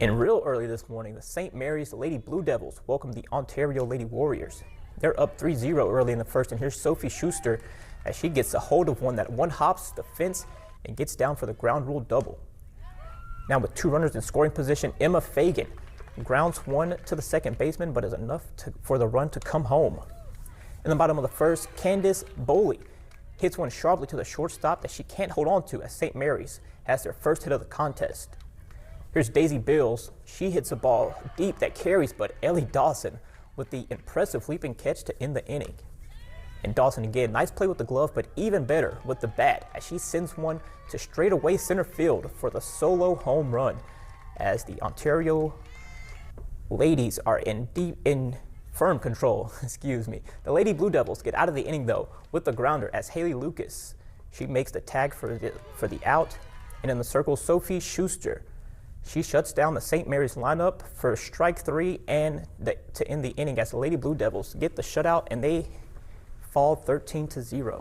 And real early this morning, the St. Mary's Lady Blue Devils welcomed the Ontario Lady Warriors. They're up 3-0 early in the first, and here's Sophie Schuster as she gets a hold of one that hops the fence and gets down for the ground rule double. Now with 2 runners in scoring position, Emma Fagan grounds one to the second baseman, but is enough for the run to come home. In the bottom of the first, Candace Boley hits one sharply to the shortstop that she can't hold on to as St. Mary's has their first hit of the contest. Here's Daisy Bills. She hits a ball deep that carries, but Ellie Dawson with the impressive leaping catch to end the inning. And Dawson again, nice play with the glove, but even better with the bat as she sends one to straightaway center field for the solo home run as the Ontario ladies are in firm control. Excuse me. The Lady Blue Devils get out of the inning though with the grounder as Haley Lucas. She makes the tag for the out, and in the circle, Sophie Schuster. She shuts down the St. Mary's lineup for strike 3 and to end the inning as the Lady Blue Devils get the shutout and they fall 13-0.